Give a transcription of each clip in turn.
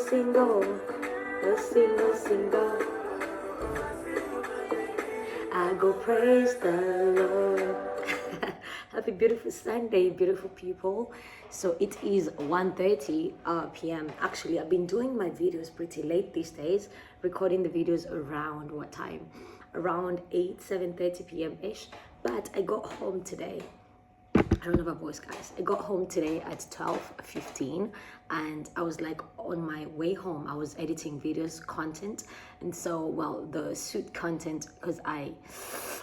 single, a single. I go praise the Lord. Happy beautiful Sunday, beautiful people. So it is 1:30 p.m. Actually, I've been doing my videos pretty late these days, recording the videos around what time? Around 7:30 p.m. ish. But I got home today. I don't have a voice, guys. I got home today at 12:15 and I was like on my way home. I was editing videos, content, and so, well, the suit content, because I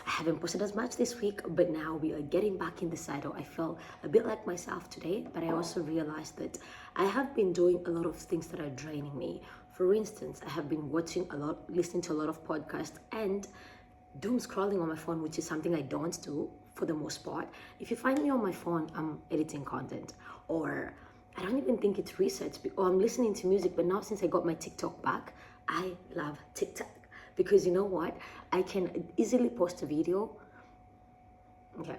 haven't posted as much this week, but now we are getting back in the saddle. I feel a bit like myself today, but I also realized that I have been doing a lot of things that are draining me. For instance, I have been watching a lot, listening to a lot of podcasts, and doom scrolling on my phone, which is something I don't do for the most part. If you find me on my phone, I'm editing content, or I don't even think it's research, or I'm listening to music. But now, since I got my TikTok back, I love TikTok because you know what? I can easily post a video. Okay,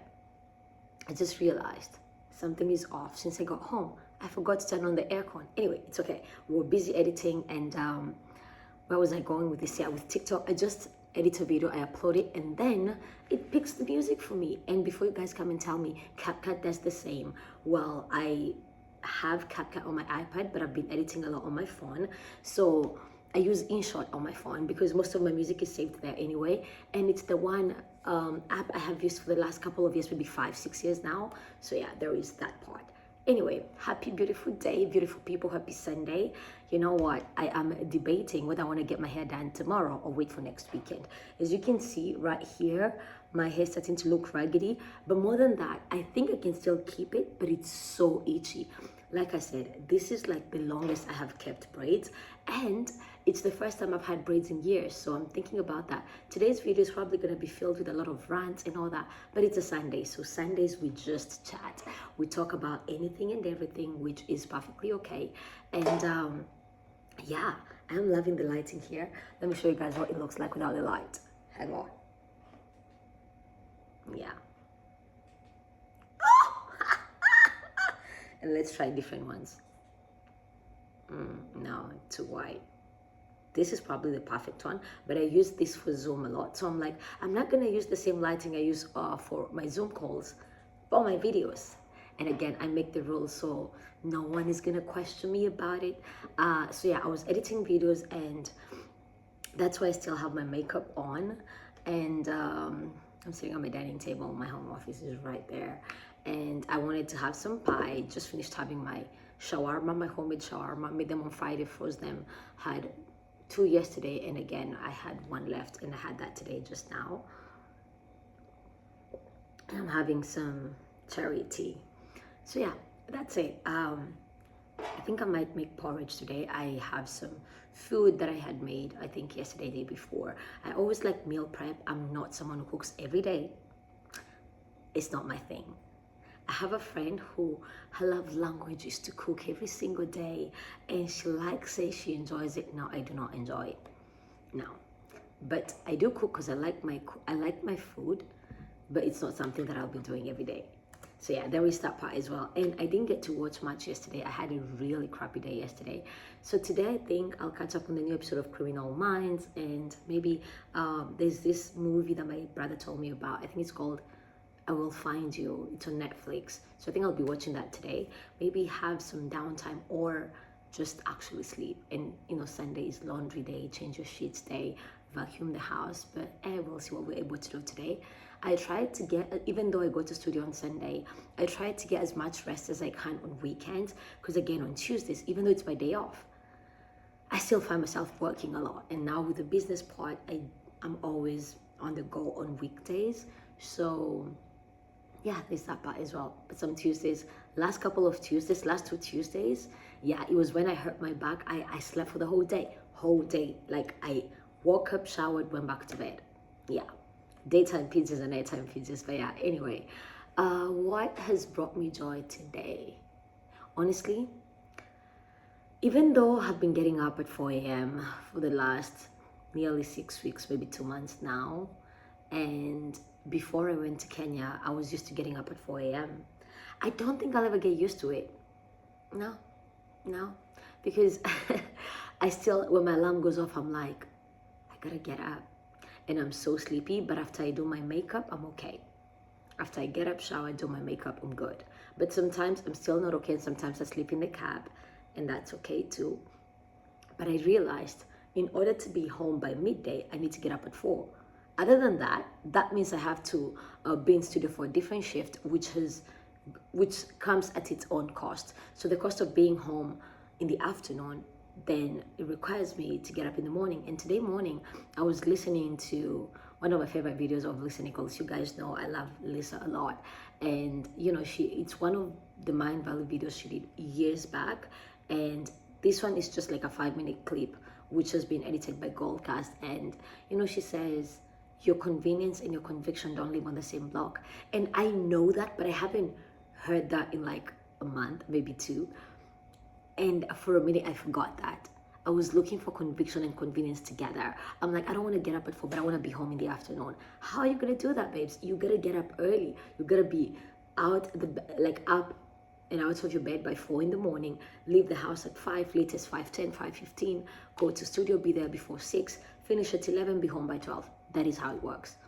I just realized something is off since I got home. I forgot to turn on the aircon. Anyway, it's okay. We were busy editing, and where was I going with this? Yeah, with TikTok, I just edit a video, I upload it, and then it picks the music for me. And before you guys come and tell me CapCut does the same, well, I have CapCut on my iPad, but I've been editing a lot on my phone. So I use InShot on my phone because most of my music is saved there anyway. And it's the one app I have used for the last couple of years, maybe 5-6 years now. So yeah, there is that part. Anyway, happy beautiful day, beautiful people, happy Sunday. You know what? I am debating whether I want to get my hair done tomorrow or wait for next weekend. As you can see right here, my hair is starting to look raggedy. But more than that, I think I can still keep it, but it's so itchy. Like I said, this is like the longest I have kept braids, and it's the first time I've had braids in years. So I'm thinking about that. Today's video is probably going to be filled with a lot of rants and all that, but it's a Sunday. So Sundays, we just chat. We talk about anything and everything, which is perfectly okay. And yeah, I'm loving the lighting here. Let me show you guys what it looks like without the light. Hang on. Yeah. And let's try different ones. No, too white. This is probably the perfect one, but I use this for Zoom a lot. So I'm like, I'm not gonna use the same lighting I use for my Zoom calls for my videos. And again, I make the rules so no one is gonna question me about it. So yeah, I was editing videos, and that's why I still have my makeup on. And I'm sitting on my dining table. My home office is right there. And I wanted to have some pie. Just finished having my shawarma, my homemade shawarma. Made them on Friday, froze them. Had 2 yesterday, and again, I had 1 left, and I had that today just now. And I'm having some cherry tea. So yeah, that's it. I think I might make porridge today. I have some food that I had made, I think yesterday, day before. I always like meal prep. I'm not someone who cooks every day. It's not my thing. I have a friend who her love language is to cook every single day, and she likes it, she enjoys it. No, I do not enjoy it. No. But I do cook because I like my food, but it's not something that I'll be doing every day. So yeah, there is that part as well. And I didn't get to watch much yesterday. I had a really crappy day yesterday. So today I think I'll catch up on the new episode of Criminal Minds, and maybe there's this movie that my brother told me about. I think it's called I Will Find You. It's on Netflix. So I think I'll be watching that today. Maybe have some downtime, or just actually sleep. And you know, Sunday is laundry day, change your sheets day, vacuum the house. But we'll see what we're able to do today. I try to get, even though I go to studio on Sunday, I try to get as much rest as I can on weekends. Because again, on Tuesdays, even though it's my day off, I still find myself working a lot. And now with the business part, I'm always on the go on weekdays. So yeah, there's that part as well. But some Tuesdays, last 2 Tuesdays, yeah, it was when I hurt my back. I slept for the whole day. Like I woke up, showered, went back to bed. Yeah, daytime pizzas and nighttime pizzas. But yeah, anyway, what has brought me joy today? Honestly, even though I've been getting up at 4 a.m. for the last nearly 6 weeks, maybe 2 months now, and before I went to Kenya, I was used to getting up at 4 a.m. I don't think I'll ever get used to it. No, because I still, when my alarm goes off, I'm like, I gotta get up. And I'm so sleepy, but after I do my makeup, I'm okay. After I get up, shower, do my makeup, I'm good. But sometimes I'm still not okay, and sometimes I sleep in the cab, and that's okay too. But I realized in order to be home by midday, I need to get up at 4. Other than that, that means I have to be in studio for a different shift, which comes at its own cost. So the cost of being home in the afternoon, then it requires me to get up in the morning. And today morning, I was listening to one of my favorite videos of Lisa Nichols. You guys know I love Lisa a lot. And you know, it's one of the Mind Valley videos she did years back. And this one is just like a 5-minute clip, which has been edited by Goldcast. And you know, she says, your convenience and your conviction don't live on the same block. And I know that, but I haven't heard that in like a month, maybe 2. And for a minute, I forgot that. I was looking for conviction and convenience together. I'm like, I don't want to get up at 4, but I want to be home in the afternoon. How are you going to do that, babes? You got to get up early. You got to be out, up and out of your bed by 4 in the morning, leave the house at 5, latest 5:10, 5:15, go to studio, be there before 6, finish at 11, be home by 12. That is how it works.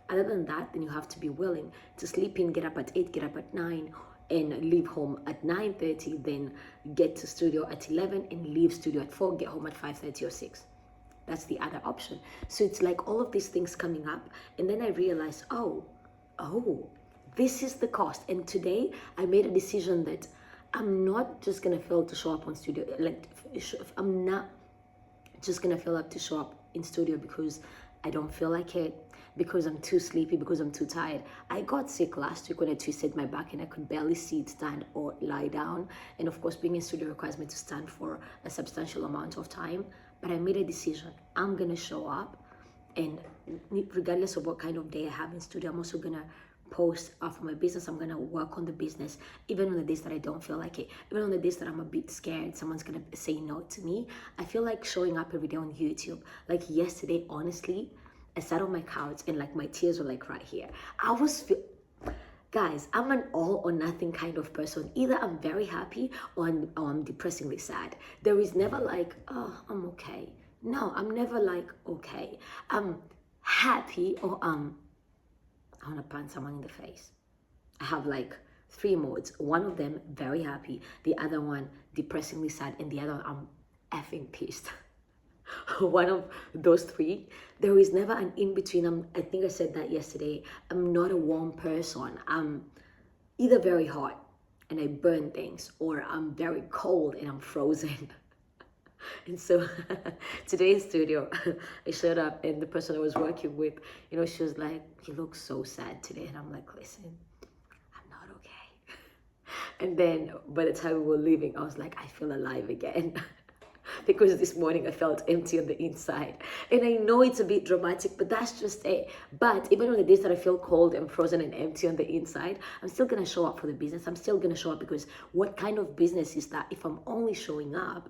Other than that, then you have to be willing to sleep in, get up at 8, get up at 9, and leave home at 9:30, then get to studio at 11 and leave studio at 4, get home at 5:30 or 6. That's the other option. So it's like all of these things coming up, and then I realized, oh, this is the cost. And today I made a decision that I'm not just gonna fail to show up on studio. I'm not just gonna fail up to show up in studio because I don't feel like it, because I'm too sleepy, because I'm too tired. I got sick last week when I twisted my back and I could barely sit, stand, or lie down. And of course, being in studio requires me to stand for a substantial amount of time. But I made a decision. I'm gonna show up, and regardless of what kind of day I have in studio, I'm also gonna post for my business. I'm gonna work on the business, even on the days that I don't feel like it, even on the days that I'm a bit scared someone's gonna say no to me. I feel like showing up every day on YouTube. Like yesterday, honestly, I sat on my couch and like my tears were like right here. Guys, I'm an all or nothing kind of person. Either I'm very happy or I'm depressingly sad. There is never like, oh, I'm okay. No, I'm never like, okay. I'm happy or I want to punch someone in the face. I have like 3 modes. One of them, very happy. The other one, depressingly sad. And the other one, I'm effing pissed. One of those 3. There is never an in-between. I think I said that yesterday. I'm not a warm person. I'm either very hot and I burn things, or I'm very cold and I'm frozen. And so today in studio, I showed up and the person I was working with, you know, she was like, you look so sad today. And I'm like, listen, I'm not okay. And then by the time we were leaving, I was like, I feel alive again. Because this morning I felt empty on the inside. And I know it's a bit dramatic, but that's just it. But even on the days that I feel cold and frozen and empty on the inside, I'm still going to show up for the business. I'm still going to show up, because what kind of business is that if I'm only showing up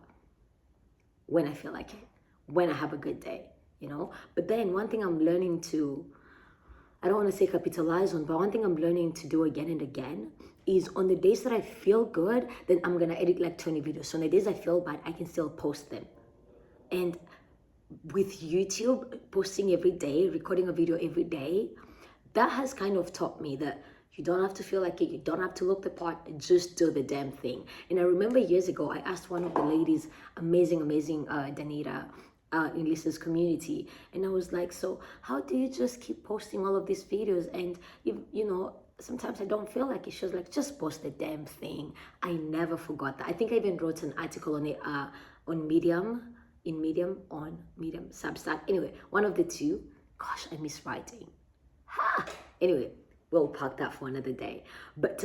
when I feel like it, when I have a good day, you know? But then one thing I'm learning to, I don't want to say capitalize on, but one thing I'm learning to do again and again is on the days that I feel good, then I'm going to edit like 20 videos. So on the days I feel bad, I can still post them. And with YouTube, posting every day, recording a video every day, that has kind of taught me that you don't have to feel like it. You don't have to look the part. Just do the damn thing. And I remember years ago, I asked one of the ladies, amazing, Danita, in Lisa's community. And I was like, so how do you just keep posting all of these videos? And, you know, sometimes I don't feel like it. She was like, just post the damn thing. I never forgot that. I think I even wrote an article on it on Medium, Substack. Anyway, one of the 2. Gosh, I miss writing. Anyway, we'll park that for another day. But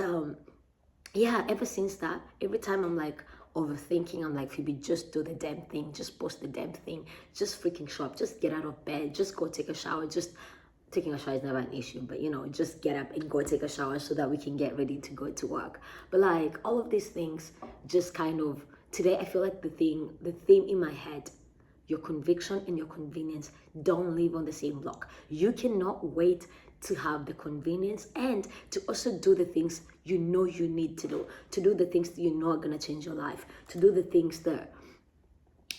yeah, ever since that, every time I'm like overthinking, I'm like, Phoebe, just do the damn thing. Just post the damn thing. Just freaking show up. Just get out of bed. Just go take a shower. Just taking a shower is never an issue, but you know, just get up and go take a shower so that we can get ready to go to work. But like all of these things just kind of, today I feel like the theme in my head, your conviction and your convenience don't live on the same block. You cannot wait to have the convenience and to also do the things you know you need to do the things that you know are going to change your life, to do the things that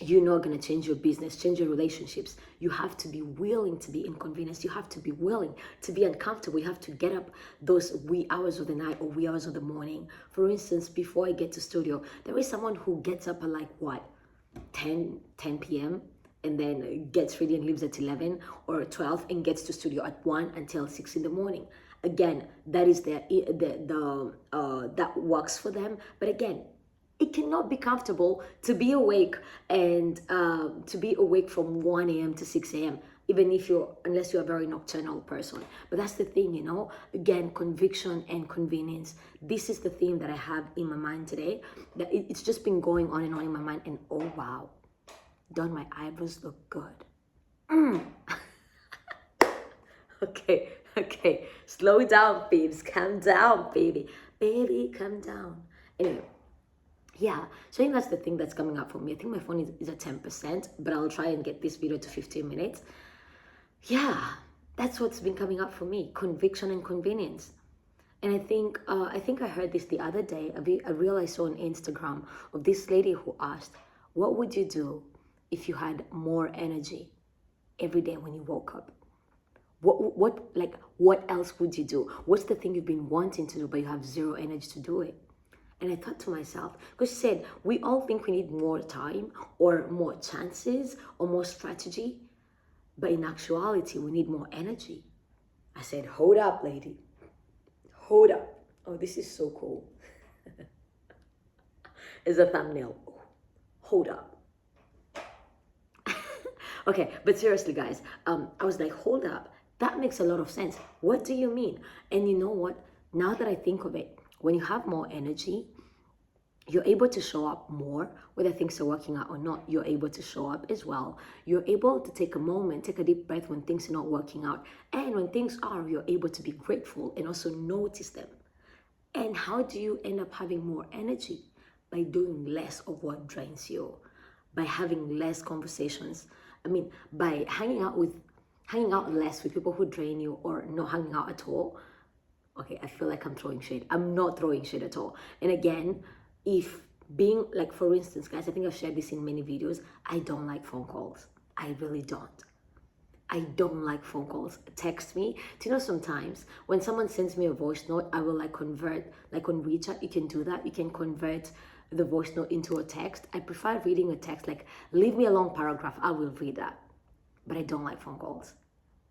you're not going to change your business, change your relationships. You have to be willing to be inconvenienced. You have to be willing to be uncomfortable. You have to get up those wee hours of the night or wee hours of the morning. For instance, before I get to studio, there is someone who gets up at like what, 10 p.m. and then gets ready and leaves at 11 or 12 and gets to studio at 1 until 6 in the morning. Again, that is that works for them. But again, it cannot be comfortable to be awake and to be awake from 1 a.m. to 6 a.m. even if unless you're a very nocturnal person. But that's the thing, again, conviction and convenience. This is the theme that I have in my mind today. That it's just been going on and on in my mind, and oh wow, don't my eyebrows look good? Okay, slow down, babes, calm down, baby, calm down. Anyway, yeah, so I think that's the thing that's coming up for me. I think my phone is at 10%, but I'll try and get this video to 15 minutes. Yeah, that's what's been coming up for me, conviction and convenience. And I think I heard this the other day, a reel I saw on Instagram of this lady who asked, what would you do if you had more energy every day when you woke up? What else would you do? What's the thing you've been wanting to do, but you have zero energy to do it? And I thought to myself, because she said, we all think we need more time or more chances or more strategy, but in actuality, we need more energy. I said, hold up, lady. Hold up. Oh, this is so cool. It's a thumbnail. Oh, hold up. Okay, but seriously, guys, I was like, hold up. That makes a lot of sense. What do you mean? And you know what? Now that I think of it, when you have more energy, you're able to show up more, whether things are working out or not. You're able to show up as well. You're able to take a moment, take a deep breath when things are not working out. And when things are, you're able to be grateful and also notice them. And how do you end up having more energy? By doing less of what drains you, by having less conversations. By hanging out less with people who drain you, or not hanging out at all. Okay, I feel like I'm throwing shade. I'm not throwing shade at all. And again, if being, like, for instance, guys, I think I've shared this in many videos, I don't like phone calls. I really don't. I don't like phone calls. Text me. Do you know, sometimes when someone sends me a voice note, I will convert, like on WeChat, you can do that. You can convert the voice note into a text. I prefer reading a text, like leave me a long paragraph, I will read that. But I don't like phone calls.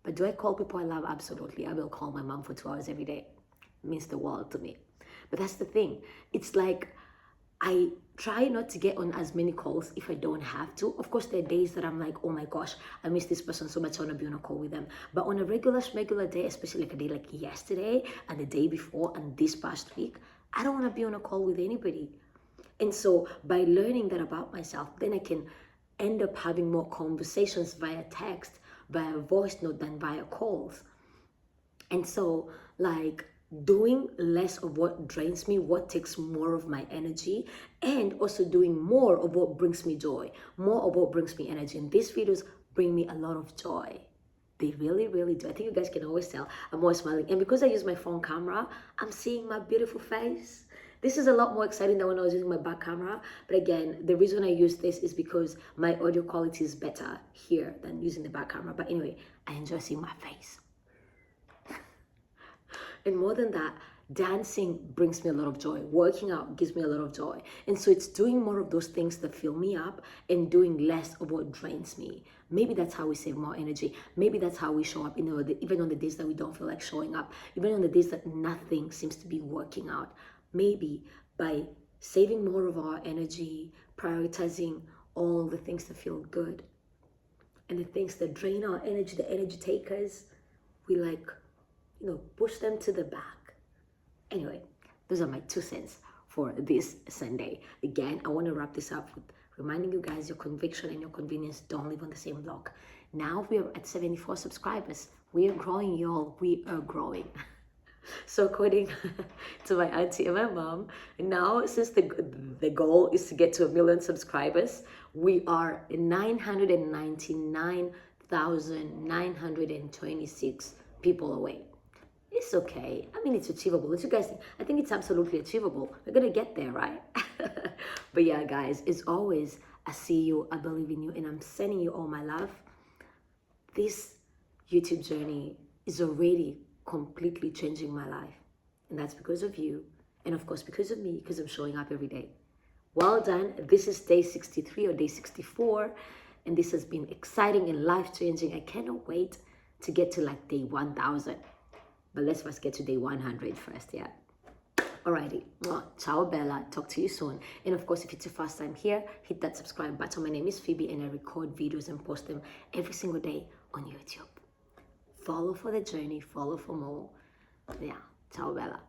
But do I call people I love? Absolutely. I will call my mom for 2 hours every day. It means the world to me. But that's the thing. It's like, I try not to get on as many calls if I don't have to. Of course, there are days that I'm like, oh my gosh, I miss this person so much, I want to be on a call with them. But on a regular day, especially like a day like yesterday and the day before and this past week, I don't want to be on a call with anybody. And so by learning that about myself, then I can end up having more conversations via text, via voice note than via calls. And so, like, doing less of what drains me, what takes more of my energy, and also doing more of what brings me joy, more of what brings me energy. And these videos bring me a lot of joy. They really, really do. I think you guys can always tell I'm always smiling. And because I use my phone camera, I'm seeing my beautiful face. This is a lot more exciting than when I was using my back camera. But again, the reason I use this is because my audio quality is better here than using the back camera. But anyway, I enjoy seeing my face. And more than that, dancing brings me a lot of joy. Working out gives me a lot of joy. And so it's doing more of those things that fill me up and doing less of what drains me. Maybe that's how we save more energy. Maybe that's how we show up, even on the days that we don't feel like showing up, even on the days that nothing seems to be working out. Maybe by saving more of our energy, prioritizing all the things that feel good and the things that drain our energy, the energy takers, we push them to the back. Anyway, those are my 2 cents for this Sunday. Again, I want to wrap this up with reminding you guys, your conviction and your convenience don't live on the same block. Now we are at 74 subscribers. We are growing, y'all. We are growing. So according to my auntie and my mom, now since the goal is to get to 1 million subscribers, we are 999,926 people away. It's okay. It's achievable. What you guys think? I think it's absolutely achievable. We're gonna get there, right? But yeah, guys, as always, I see you, I believe in you, and I'm sending you all my love. This YouTube journey is already completely changing my life. And that's because of you. And of course, because of me, because I'm showing up every day. Well done. This is day 63 or day 64. And this has been exciting and life-changing. I cannot wait to get to like day 1000. But let's first get to day 100 first, yeah? Alrighty. Ciao, Bella. Talk to you soon. And of course, if it's your first time here, hit that subscribe button. My name is Phoebe and I record videos and post them every single day on YouTube. Follow for the journey. Follow for more. Yeah. Ciao, Bella.